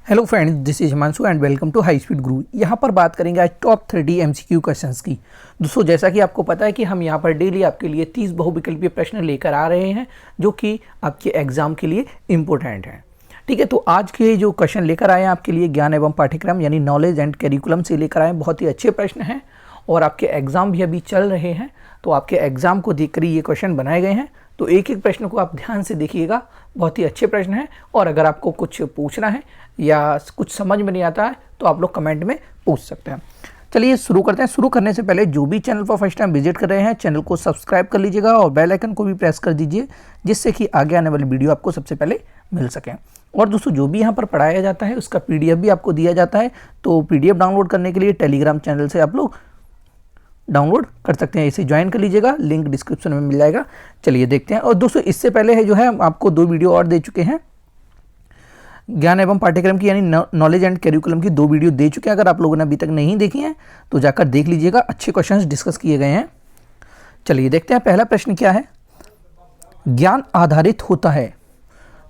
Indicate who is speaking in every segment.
Speaker 1: Hello friends, this is Himanshu and welcome to high speed guru. यहाँ पर बात करेंगे आज टॉप 30 एमसीक्यू क्वेश्चंस की। दोस्तों, जैसा कि आपको पता है कि हम यहाँ पर डेली आपके लिए 30 बहुविकल्पीय प्रश्न लेकर आ रहे हैं जो कि आपके एग्जाम के लिए इम्पोर्टेंट हैं। ठीक है, तो आज के जो क्वेश्चन लेकर आए हैं आपके लिए ज्ञान एवं पाठ्यक्रम यानी नॉलेज एंड करिकुलम से लेकर आए हैं। बहुत ही अच्छे प्रश्न हैं और आपके एग्जाम भी अभी चल रहे हैं, तो आपके एग्जाम को देखकर ये क्वेश्चन बनाए गए हैं। तो एक एक प्रश्न को आप ध्यान से देखिएगा, बहुत ही अच्छे प्रश्न हैं। और अगर आपको कुछ पूछना है या कुछ समझ में नहीं आता है तो आप लोग कमेंट में पूछ सकते हैं। चलिए शुरू करते हैं। शुरू करने से पहले जो भी चैनल पर फर्स्ट टाइम विजिट कर रहे हैं, चैनल को सब्सक्राइब कर लीजिएगा और बेल आइकन को भी प्रेस कर दीजिए, जिससे कि आगे आने वाली वीडियो आपको सबसे पहले मिल सके। और दोस्तों, जो भी यहाँ पर पढ़ाया जाता है उसका PDF भी आपको दिया जाता है, तो PDF डाउनलोड करने के लिए टेलीग्राम चैनल से आप लोग डाउनलोड कर सकते हैं। इसे ज्वाइन कर लीजिएगा, लिंक डिस्क्रिप्शन में मिल जाएगा। चलिए देखते हैं। और दोस्तों, इससे पहले है जो है आपको 2 वीडियो और दे चुके हैं ज्ञान एवं पाठ्यक्रम की, यानी नॉलेज एंड करिकुलम की 2 वीडियो दे चुके हैं। अगर आप लोगों ने अभी तक नहीं देखी हैं तो जाकर देख लीजिएगा, अच्छे क्वेश्चंस डिस्कस किए गए हैं। चलिए देखते हैं पहला प्रश्न क्या है। ज्ञान आधारित होता है।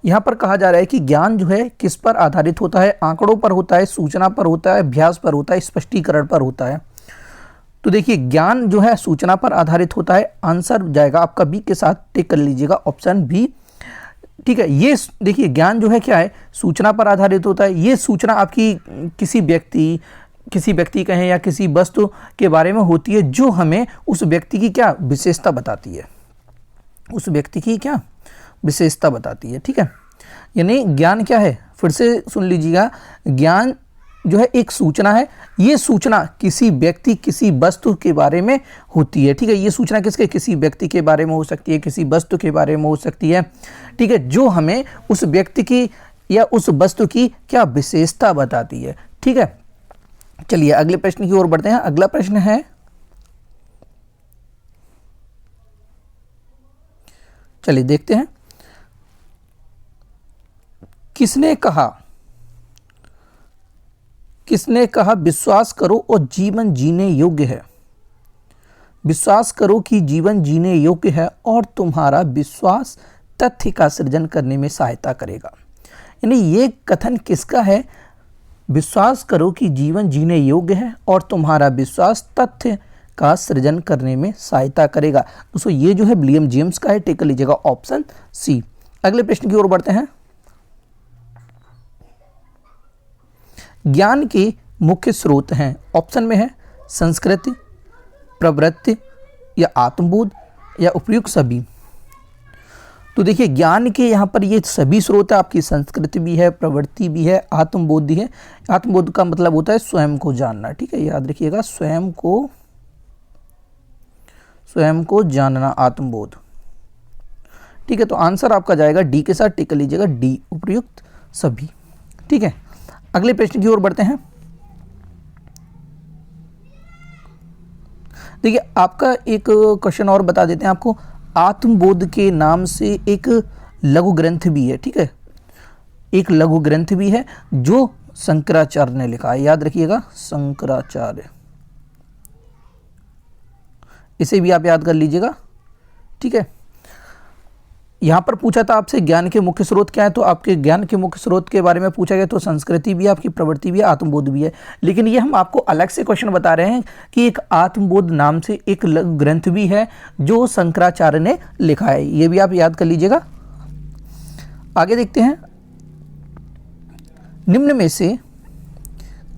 Speaker 1: यहाँ पर कहा जा रहा है कि ज्ञान जो है किस पर आधारित होता है? आंकड़ों पर होता है, सूचना पर होता है, अभ्यास पर होता है, स्पष्टीकरण पर होता है। तो देखिए, ज्ञान जो है सूचना पर आधारित होता है। आंसर जाएगा आपका बी के साथ, टिक कर लीजिएगा, ऑप्शन बी। ठीक है, ये देखिए ज्ञान जो है क्या है, सूचना पर आधारित होता है। ये सूचना आपकी किसी व्यक्ति कहें या किसी वस्तु के बारे में होती है जो हमें उस व्यक्ति की क्या विशेषता बताती है, उस व्यक्ति की क्या विशेषता बताती है। ठीक है, यानी ज्ञान क्या है, फिर से सुन लीजिएगा, ज्ञान जो है एक सूचना है। ये सूचना किसी व्यक्ति किसी वस्तु के बारे में होती है। ठीक है, ये सूचना किसके, किसी व्यक्ति के बारे में हो सकती है, किसी वस्तु के बारे में हो सकती है। ठीक है, जो हमें उस व्यक्ति की या उस वस्तु की क्या विशेषता बताती है। ठीक है, चलिए अगले प्रश्न की ओर बढ़ते हैं। अगला प्रश्न है, चलिए देखते हैं। किसने कहा विश्वास करो और जीवन जीने योग्य है? विश्वास करो कि जीवन जीने योग्य है और तुम्हारा विश्वास तथ्य का सृजन करने में सहायता करेगा। यानी ये कथन किसका है? विश्वास करो कि जीवन जीने योग्य है और तुम्हारा विश्वास तथ्य का सृजन करने में सहायता करेगा। दोस्तों, ये जो है विलियम जेम्स का है, टिक कर लीजिएगा, ऑप्शन सी। अगले प्रश्न की ओर बढ़ते हैं। ज्ञान के मुख्य स्रोत हैं, ऑप्शन में है संस्कृति, प्रवृत्ति या आत्मबोध या उपयुक्त सभी। तो देखिए, ज्ञान के यहाँ पर ये सभी स्रोत है, आपकी संस्कृति भी है, प्रवृत्ति भी है, आत्मबोध भी है। आत्मबोध का मतलब होता है स्वयं को जानना। ठीक है, याद रखिएगा, स्वयं को जानना, आत्मबोध। ठीक है, तो आंसर आपका जाएगा डी के साथ, टिक कर लीजिएगा, डी, उपयुक्त सभी। ठीक है, अगले प्रश्न की ओर बढ़ते हैं। देखिए, आपका एक क्वेश्चन और बता देते हैं आपको। आत्मबोध के नाम से एक लघु ग्रंथ भी है। ठीक है, एक लघु ग्रंथ भी है जो शंकराचार्य ने लिखा है, याद रखिएगा, शंकराचार्य। इसे भी आप याद कर लीजिएगा। ठीक है, यहाँ पर पूछा था आपसे ज्ञान के मुख्य स्रोत क्या है, तो आपके ज्ञान के मुख्य स्रोत के बारे में पूछा गया, तो संस्कृति भी है, आपकी प्रवृत्ति भी है, आत्मबोध भी है। लेकिन ये हम आपको अलग से क्वेश्चन बता रहे हैं कि एक आत्मबोध नाम से एक ग्रंथ भी है जो शंकराचार्य ने लिखा है। ये भी आप याद कर लीजिएगा। आगे देखते हैं। निम्न में से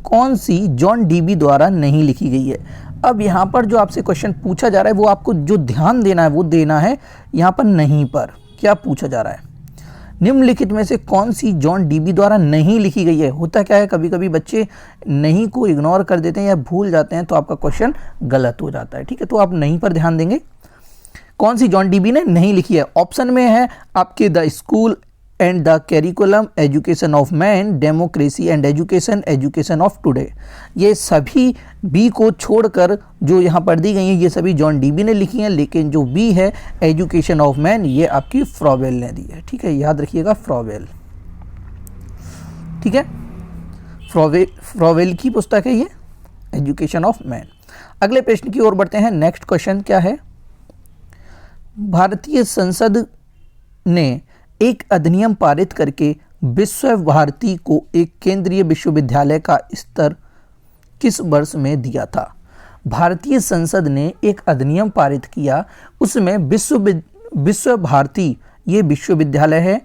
Speaker 1: कौन सी जॉन डीबी द्वारा नहीं लिखी गई है? अब यहाँ पर जो आपसे क्वेश्चन पूछा जा रहा है वो आपको जो ध्यान देना है वो देना है यहाँ पर नहीं पर। क्या पूछा जा रहा है? निम्नलिखित में से कौन सी जॉन डीबी द्वारा नहीं लिखी गई है? होता क्या है, कभी कभी बच्चे नहीं को इग्नोर कर देते हैं या भूल जाते हैं, तो आपका क्वेश्चन गलत हो जाता है। ठीक है, तो आप नहीं पर ध्यान देंगे। कौन सी जॉन डीबी ने नहीं लिखी है? ऑप्शन में है आपके the school and the curriculum, education of man, democracy and education of today. ये सभी बी को छोड़कर जो यहाँ पर दी गई हैं ये सभी जॉन डीबी ने लिखी हैं, लेकिन जो बी है एजुकेशन ऑफ मैन ये आपकी फ्रॉवेल ने दी है। ठीक है, याद रखिएगा, फ्रॉवेल। ठीक है, फ्रॉवेल की पुस्तक है ये, एजुकेशन ऑफ मैन। अगले प्रश्न की ओर बढ़ते हैं। नेक्स्ट क्वेश्चन क्या है? भारतीय संसद ने एक अधिनियम पारित करके विश्व भारती को एक केंद्रीय विश्वविद्यालय का स्तर किस वर्ष में दिया था? भारतीय संसद ने एक अधिनियम पारित किया, उसमें विश्व भारती ये विश्वविद्यालय है,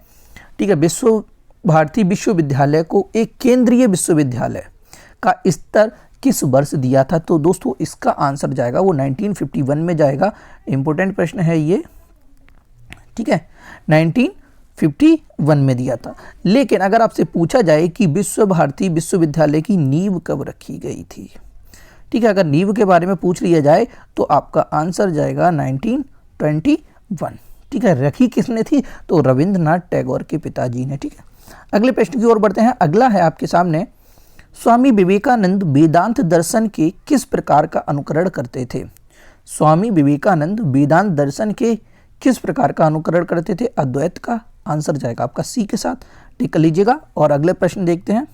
Speaker 1: ठीक है, विश्व भारती विश्वविद्यालय को एक केंद्रीय विश्वविद्यालय का स्तर किस वर्ष दिया था? तो दोस्तों इसका आंसर जाएगा वो 1951 में जाएगा। इंपॉर्टेंट प्रश्न है ये, ठीक है, 1951 में दिया था। लेकिन अगर आपसे पूछा जाए कि विश्व भारती विश्वविद्यालय की नींव कब रखी गई थी, ठीक है, अगर नींव के बारे में पूछ लिया जाए तो आपका आंसर जाएगा 1921, ठीक है। रखी किसने थी? तो रविंद्रनाथ टैगोर के पिताजी ने, ठीक है। अगले प्रश्न की ओर बढ़ते हैं। अगला है आपके सामने, स्वामी विवेकानंद वेदांत दर्शन के किस प्रकार का अनुकरण करते थे? स्वामी विवेकानंद वेदांत दर्शन के किस प्रकार का अनुकरण करते थे? अद्वैत का। आंसर जाएगा आपका सी के साथ, टिक लीजिएगा। और अगले प्रश्न देखते हैं,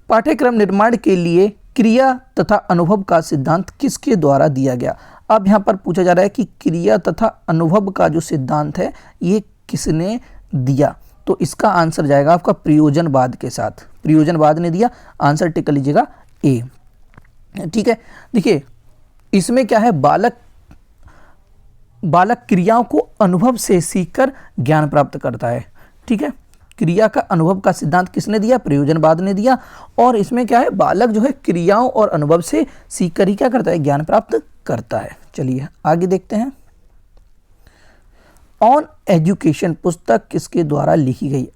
Speaker 1: पाठ्यक्रम निर्माण के लिए क्रिया तथा अनुभव का सिद्धांत किसके द्वारा दिया गया? अब यहाँ पर पूछा जा रहा है कि क्रिया तथा अनुभव का जो सिद्धांत है ये किसने दिया? तो इसका आंसर जाएगा आपका प्रयोजनवाद के साथ, प्रयोजनवाद ने दिया। आंसर टिक लीजिएगा ए, ठीक है। देखिए इसमें क्या है, बालक क्रियाओं को अनुभव से सीखकर ज्ञान प्राप्त करता है, ठीक है। क्रिया का अनुभव का सिद्धांत किसने दिया? प्रयोजनवाद ने दिया। और इसमें क्या है, बालक जो है क्रियाओं और अनुभव से सीखकर ही क्या करता है? ज्ञान प्राप्त करता है। चलिए आगे देखते हैं। ऑन एजुकेशन पुस्तक किसके द्वारा लिखी गई?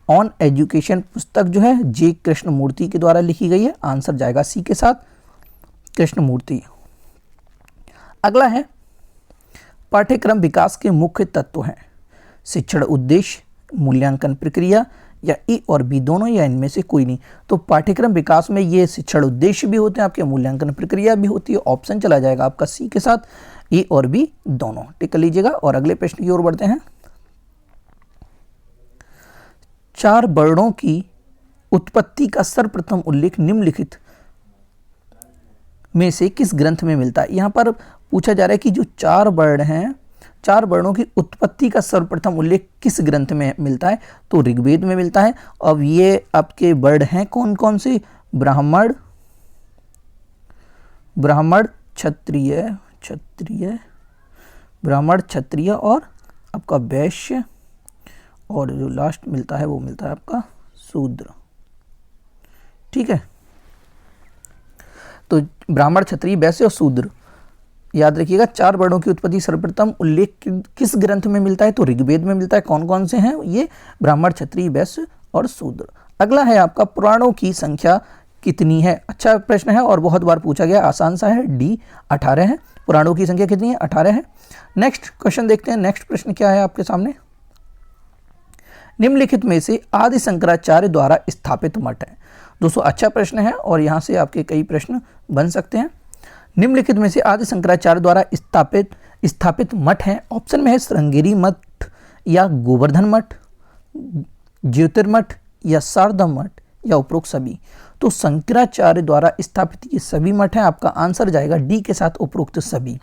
Speaker 1: ऑन एजुकेशन पुस्तक जो है जे कृष्णमूर्ति के द्वारा लिखी गई है। आंसर जाएगा सी के साथ, कृष्णमूर्ति। अगला है, पाठ्यक्रम विकास के मुख्य तत्व हैं शिक्षण उद्देश्य, मूल्यांकन प्रक्रिया, या ए और बी दोनों, या इनमें से कोई नहीं। तो पाठ्यक्रम विकास में ये शिक्षण उद्देश्य भी होते हैं आपके, मूल्यांकन प्रक्रिया भी होती है। ऑप्शन चला जाएगा आपका सी के साथ, ए और बी दोनों, टिक लीजिएगा। और अगले प्रश्न की ओर बढ़ते हैं। चार वर्णों की उत्पत्ति का सर्वप्रथम उल्लेख निम्नलिखित में से किस ग्रंथ में मिलता है? यहां पर पूछा जा रहा है कि जो चार वर्ण हैं, चार वर्णों की उत्पत्ति का सर्वप्रथम उल्लेख किस ग्रंथ में मिलता है? तो ऋग्वेद में मिलता है। अब ये आपके वर्ण हैं कौन कौन से? ब्राह्मण, क्षत्रिय और आपका वैश्य, और जो लास्ट मिलता है वो मिलता है आपका शूद्र, ठीक है। तो ब्राह्मण, क्षत्रिय, वैश्य और शूद्र, याद रखिएगा। चार वर्णों की उत्पत्ति सर्वप्रथम उल्लेख किस ग्रंथ में मिलता है? तो ऋग्वेद में मिलता है। कौन कौन से हैं ये? ब्राह्मण, क्षत्रिय, वैश्य और शूद्र। अगला है आपका, पुराणों की संख्या कितनी है? अच्छा प्रश्न है और बहुत बार पूछा गया, आसान सा है, डी 18 है। पुराणों की संख्या कितनी है? 18 है। नेक्स्ट क्वेश्चन देखते हैं। नेक्स्ट प्रश्न क्या है आपके सामने, निम्नलिखित में से आदि शंकराचार्य द्वारा स्थापित मठ है। दोस्तों अच्छा प्रश्न है और यहाँ से आपके कई प्रश्न बन सकते हैं। निम्नलिखित में से आदि शंकराचार्य द्वारा स्थापित मठ है। ऑप्शन में है श्रृंगेरी मठ, या गोवर्धन मठ, ज्योतिर्मठ, या शारदा मठ, या उपरोक्त सभी। तो शंकराचार्य द्वारा स्थापित ये सभी मठ हैं। आपका आंसर जाएगा डी के साथ, उपरोक्त सभी,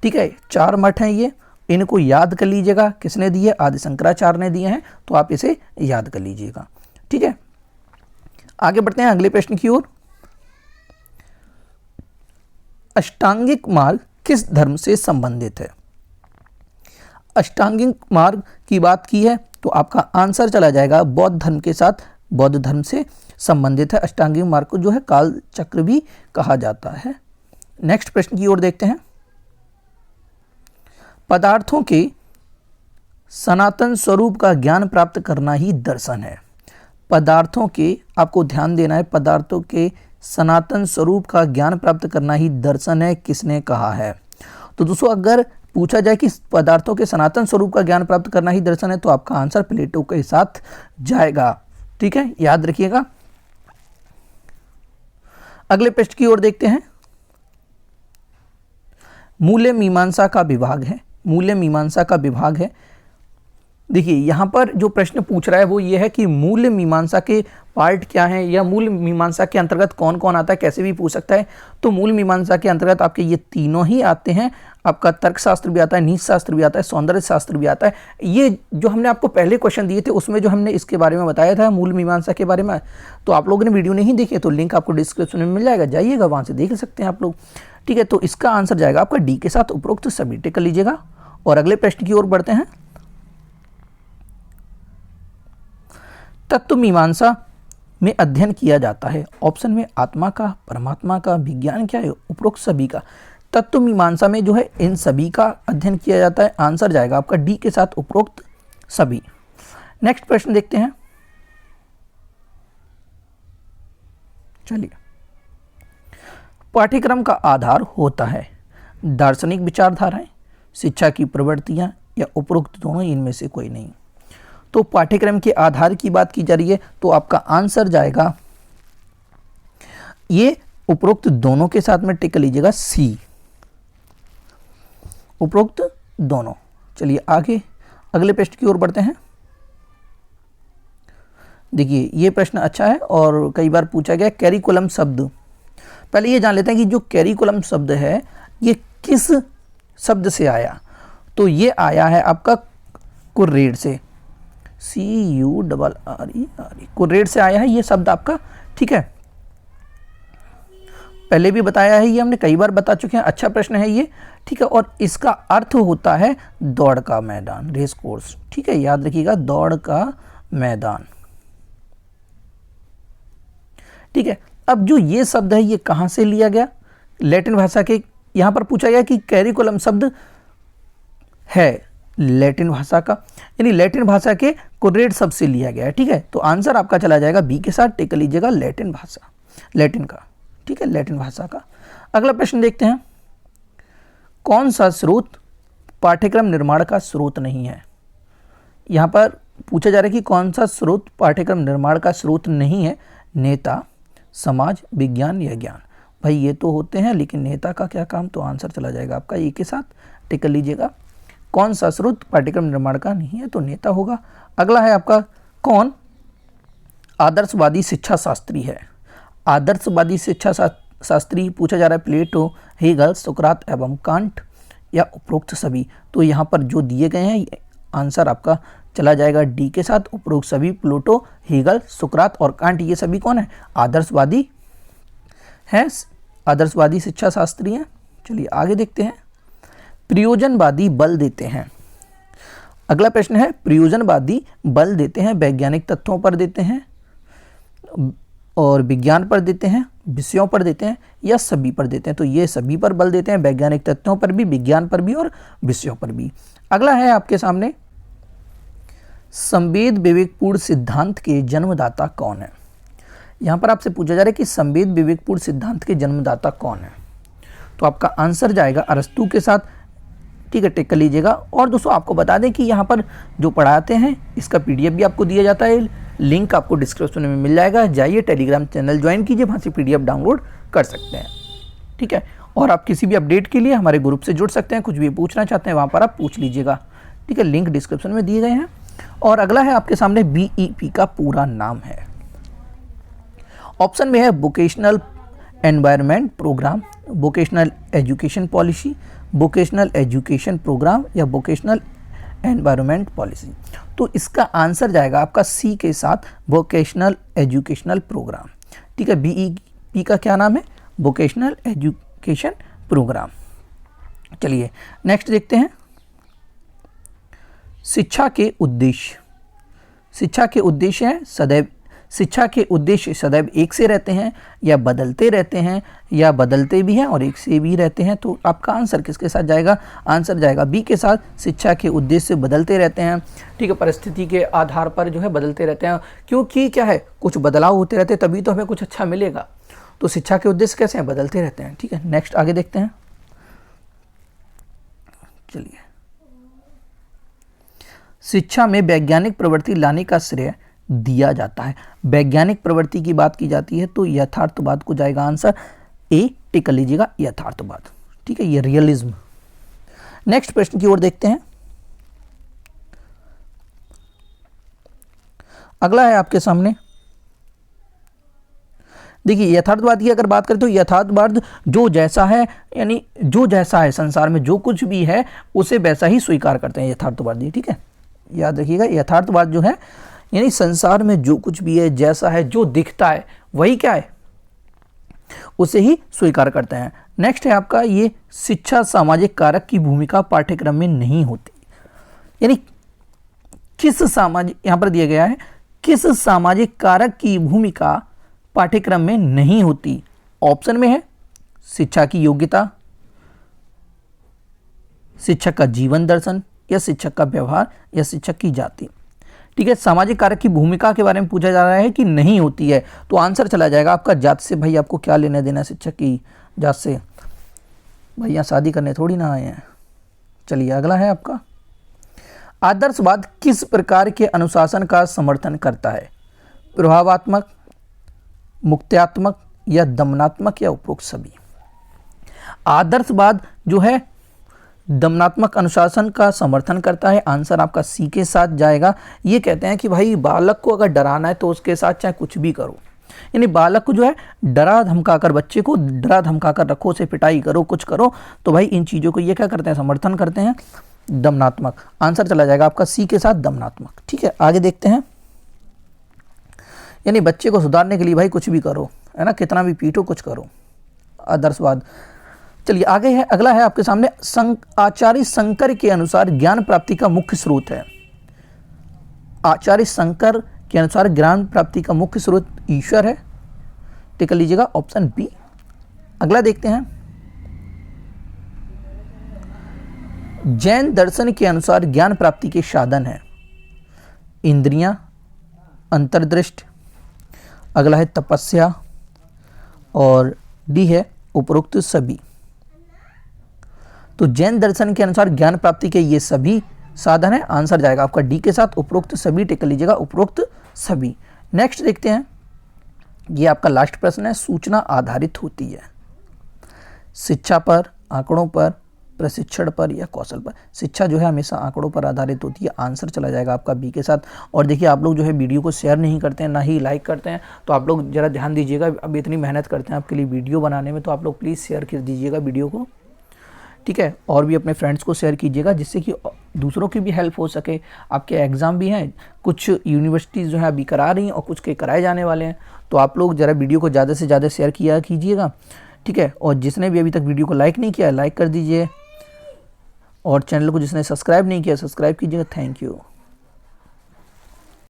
Speaker 1: ठीक है। चार मठ हैं ये, इनको याद कर लीजिएगा। किसने दिए? आदि शंकराचार्य ने दिए हैं, तो आप इसे याद कर लीजिएगा, ठीक है। आगे बढ़ते हैं अगले प्रश्न की ओर। अष्टांगिक मार्ग किस धर्म से संबंधित है? अष्टांगिक मार्ग की बात की है तो आपका आंसर चला जाएगा बौद्ध धर्म के साथ, बौद्ध धर्म से संबंधित है। अष्टांगिक मार्ग को जो है काल चक्र भी कहा जाता है। नेक्स्ट प्रश्न की ओर देखते हैं। पदार्थों के सनातन स्वरूप का ज्ञान प्राप्त करना ही दर्शन है। पदार्थों के, आपको ध्यान देना है, पदार्थों के सनातन स्वरूप का ज्ञान प्राप्त करना ही दर्शन है, किसने कहा है? तो दोस्तों अगर पूछा जाए कि पदार्थों के सनातन स्वरूप का ज्ञान प्राप्त करना ही दर्शन है, तो आपका आंसर प्लेटो के साथ जाएगा, ठीक है, याद रखिएगा। अगले प्रश्न की ओर देखते हैं। मूल्य मीमांसा का विभाग है, मूल्य मीमांसा का विभाग है। देखिए यहां पर जो प्रश्न पूछ रहा है वो ये है कि मूल्य मीमांसा के पार्ट क्या है, या मूल मीमांसा के अंतर्गत कौन कौन आता है, कैसे भी पूछ सकता है। तो मूल मीमांसा के अंतर्गत आपके ये तीनों ही आते हैं, आपका तर्कशास्त्र भी आता है, नीति शास्त्र भी आता है, सौंदर्य शास्त्र भी आता है। ये जो हमने आपको पहले क्वेश्चन दिए थे उसमें जो हमने इसके बारे में बताया था मूल मीमांसा के बारे में, तो आप लोगों ने वीडियो नहीं देखी तो लिंक आपको डिस्क्रिप्शन में मिल जाएगा, जाइएगा वहाँ से देख सकते हैं आप लोग। ठीक है, तो इसका आंसर जाएगा आपका डी के साथ उपरोक्त सभी। टिक कर लीजिएगा और अगले प्रश्न की ओर बढ़ते हैं। तत्व मीमांसा में अध्ययन किया जाता है, ऑप्शन में आत्मा का, परमात्मा का, विज्ञान क्या है, उपरोक्त सभी का। तत्व मीमांसा में जो है इन सभी का अध्ययन किया जाता है, आंसर जाएगा आपका डी के साथ उपरोक्त सभी। नेक्स्ट प्रश्न देखते हैं। चलिए, पाठ्यक्रम का आधार होता है दार्शनिक विचारधाराएं, शिक्षा की प्रवृत्तियां या उपरोक्त दोनों, इनमें से कोई नहीं। तो पाठ्यक्रम के आधार की बात की जा रही है तो आपका आंसर जाएगा ये उपरोक्त दोनों के साथ में टिक कर लीजिएगा सी, उपरोक्त दोनों। चलिए आगे अगले प्रश्न की ओर बढ़ते हैं। देखिए ये प्रश्न अच्छा है और कई बार पूछा गया। कैरिकुलम शब्द, पहले ये जान लेते हैं कि जो कैरिकुलम शब्द है ये किस शब्द से आया। तो ये आया है आपका कुर्रेड से, CURRE, कुर्रेड से आया है ये शब्द आपका। ठीक है, पहले भी बताया है, ये हमने कई बार बता चुके हैं। अच्छा प्रश्न है ये। ठीक है, और इसका अर्थ होता है दौड़ का मैदान, रेस कोर्स। ठीक है, याद रखिएगा, दौड़ का मैदान। ठीक है, अब जो ये शब्द है ये कहां से लिया गया, लैटिन भाषा के। यहां पर पूछा गया कि कैरिकुलम शब्द है लैटिन भाषा का, यानी लैटिन भाषा के कुर्रेड शब्द से लिया गया है। ठीक है, तो आंसर आपका चला जाएगा बी के साथ, टिक लीजिएगा लैटिन भाषा, लैटिन का। ठीक है, लैटिन भाषा का। अगला प्रश्न देखते हैं। कौन सा स्रोत पाठ्यक्रम निर्माण का स्रोत नहीं है। यहां पर पूछा जा रहा है कि कौन सा स्रोत पाठ्यक्रम निर्माण का स्रोत नहीं है। नेता, समाज, विज्ञान या ज्ञान। भाई ये तो होते हैं, लेकिन नेता का क्या काम, तो आंसर चला जाएगा आपका ए के साथ, टिक कर लीजिएगा। कौन सा स्रोत पाठ्यक्रम निर्माण का नहीं है, तो नेता होगा। अगला है आपका, कौन आदर्शवादी शिक्षा शास्त्री है। आदर्शवादी शिक्षा शास्त्री पूछा जा रहा है प्लेटो, हेगल, सुकरात एवं कांट या उपरोक्त सभी। तो यहाँ पर जो दिए गए हैं आंसर आपका चला जाएगा डी के साथ, उपरोक्त सभी। प्लेटो, हेगल, सुकरात और कांट ये सभी कौन है, आदर्शवादी हैं, आदर्शवादी शिक्षा शास्त्री हैं। चलिए आगे देखते हैं। प्रयोजनवादी बल देते हैं। अगला प्रश्न है, प्रयोजनवादी बल देते हैं वैज्ञानिक तथ्यों पर देते हैं और विज्ञान पर देते हैं, विषयों पर देते हैं या सभी पर देते हैं। तो ये सभी पर बल देते हैं, वैज्ञानिक तथ्यों पर भी, विज्ञान पर भी और विषयों पर भी। अगला है आपके सामने, संवेद विवेकपूर्ण सिद्धांत के जन्मदाता कौन है। यहां पर आपसे पूछा जा रहा है कि संवेद विवेकपूर्ण सिद्धांत के जन्मदाता कौन है। तो आपका आंसर जाएगा अरस्तू के साथ। ठीक है, टिक कर लीजिएगा। और दोस्तों आपको बता दें कि यहाँ पर जो पढ़ाते हैं इसका PDF भी आपको दिया जाता है, लिंक आपको डिस्क्रिप्शन में मिल जाएगा। जाइए टेलीग्राम चैनल ज्वाइन कीजिए, वहाँ से PDF डाउनलोड कर सकते हैं। ठीक है, और आप किसी भी अपडेट के लिए हमारे ग्रुप से जुड़ सकते हैं, कुछ भी पूछना चाहते हैं वहाँ पर आप पूछ लीजिएगा। ठीक है, लिंक डिस्क्रिप्शन में दिए गए हैं। और अगला है आपके सामने BEP का पूरा नाम है। ऑप्शन में है vocational environment program, vocational education policy, vocational education program या वोकेशनल एनवायरनमेंट पॉलिसी। तो इसका आंसर जाएगा आपका सी के साथ, वोकेशनल एजुकेशनल प्रोग्राम। ठीक है, BEP का क्या नाम है, वोकेशनल एजुकेशन प्रोग्राम। चलिए नेक्स्ट देखते हैं। शिक्षा के उद्देश्य, शिक्षा के उद्देश्य हैं सदैव, शिक्षा के उद्देश्य सदैव एक से रहते हैं या बदलते रहते हैं या बदलते भी हैं और एक से भी रहते हैं। तो आपका आंसर किसके साथ जाएगा, आंसर जाएगा बी के साथ, शिक्षा के उद्देश्य बदलते रहते हैं। ठीक है, परिस्थिति के आधार पर जो है बदलते रहते हैं, क्योंकि क्या है कुछ बदलाव होते रहते हैं तभी तो हमें कुछ अच्छा मिलेगा। तो शिक्षा के उद्देश्य कैसे हैं, बदलते रहते हैं। ठीक है, नेक्स्ट आगे देखते हैं। चलिए, शिक्षा में वैज्ञानिक प्रवृत्ति लाने का श्रेय दिया जाता है। वैज्ञानिक प्रवृत्ति की बात की जाती है तो यथार्थवाद को जाएगा आंसर ए, टिक कर लीजिएगा यथार्थवाद। ठीक है, ये रियलिज्म। नेक्स्ट प्रश्न की ओर देखते हैं। अगला है आपके सामने, देखिए यथार्थवाद की अगर बात करें तो यथार्थवाद जो जैसा है, यानी जो जैसा है संसार में जो कुछ भी है उसे वैसा ही स्वीकार करते हैं यथार्थवादी, ठीक है, याद रखिएगा। यथार्थवाद जो है यानी संसार में जो कुछ भी है, जैसा है, जो दिखता है वही क्या है, उसे ही स्वीकार करते हैं। नेक्स्ट है आपका ये शिक्षा सामाजिक कारक की भूमिका पाठ्यक्रम में नहीं होती, यानी किस सामाजिक, यहां पर दिया गया है किस सामाजिक कारक की भूमिका पाठ्यक्रम में नहीं होती। ऑप्शन में है शिक्षा की योग्यता, शिक्षक का जीवन दर्शन, या शिक्षक का व्यवहार, या शिक्षक की जाति। ठीक है, सामाजिक कारक की भूमिका के बारे में पूछा जा रहा है कि नहीं होती है, तो आंसर चला जाएगा आपका जात से। भाई आपको क्या लेना देना शिक्षक की जात से, भाई यहाँ शादी करने थोड़ी ना आए हैं। चलिए अगला है आपका, आदर्शवाद किस प्रकार के अनुशासन का समर्थन करता है? प्रभावात्मक, मुक्त्यात्मक, या दमनात्मक, या उपरोक्त सभी। आदर्शवाद जो है दमनात्मक अनुशासन का समर्थन करता है, आंसर आपका सी के साथ जाएगा। ये कहते हैं कि भाई बालक को अगर डराना है तो उसके साथ चाहे कुछ भी करो, यानी बालक को जो है डरा धमकाकर, बच्चे को डरा धमकाकर रखो, उसे पिटाई करो, कुछ करो, तो भाई इन चीज़ों को ये क्या करते हैं, समर्थन करते हैं, दमनात्मक। आंसर चला जाएगा आपका सी के साथ, दमनात्मक। ठीक है, आगे देखते हैं, यानी बच्चे को सुधारने के लिए भाई कुछ भी करो, है ना, कितना भी पीटो, कुछ करो, आदर्शवाद। चलिए आगे है, अगला है आपके सामने, आचार्य शंकर के अनुसार ज्ञान प्राप्ति का मुख्य स्रोत है। आचार्य शंकर के अनुसार ज्ञान प्राप्ति का मुख्य स्रोत ईश्वर है, टिक कर लीजिएगा, ऑप्शन बी। अगला देखते हैं, जैन दर्शन के अनुसार ज्ञान प्राप्ति के साधन है इंद्रियां, अंतर्दृष्टि, अगला है तपस्या, और डी है उपरोक्त सभी। तो जैन दर्शन के अनुसार ज्ञान प्राप्ति के ये सभी साधन है, आंसर जाएगा आपका डी के साथ, उपरोक्त सभी, टिक कर लीजिएगा, उपरोक्त सभी। नेक्स्ट देखते हैं, ये आपका लास्ट प्रश्न है, सूचना आधारित होती है शिक्षा पर, आंकड़ों पर, प्रशिक्षण पर, या कौशल पर। शिक्षा जो है हमेशा आंकड़ों पर आधारित होती है, आंसर चला जाएगा आपका बी के साथ। और देखिए आप लोग जो है वीडियो को शेयर नहीं करते हैं, ना ही लाइक करते हैं, तो आप लोग ज़रा ध्यान दीजिएगा, अब इतनी मेहनत करते हैं आपके लिए वीडियो बनाने में, तो आप लोग प्लीज़ शेयर कर दीजिएगा वीडियो को, ठीक है, और भी अपने फ्रेंड्स को शेयर कीजिएगा, जिससे कि दूसरों की भी हेल्प हो सके। आपके एग्ज़ाम भी हैं, कुछ यूनिवर्सिटीज़ जो है अभी करा रही हैं और कुछ के कराए जाने वाले हैं, तो आप लोग ज़रा वीडियो को ज़्यादा से ज़्यादा शेयर किया कीजिएगा, ठीक है। और जिसने भी अभी तक वीडियो को लाइक नहीं किया है, लाइक कर दीजिए, और चैनल को जिसने सब्सक्राइब नहीं किया, सब्सक्राइब कीजिएगा। Thank you.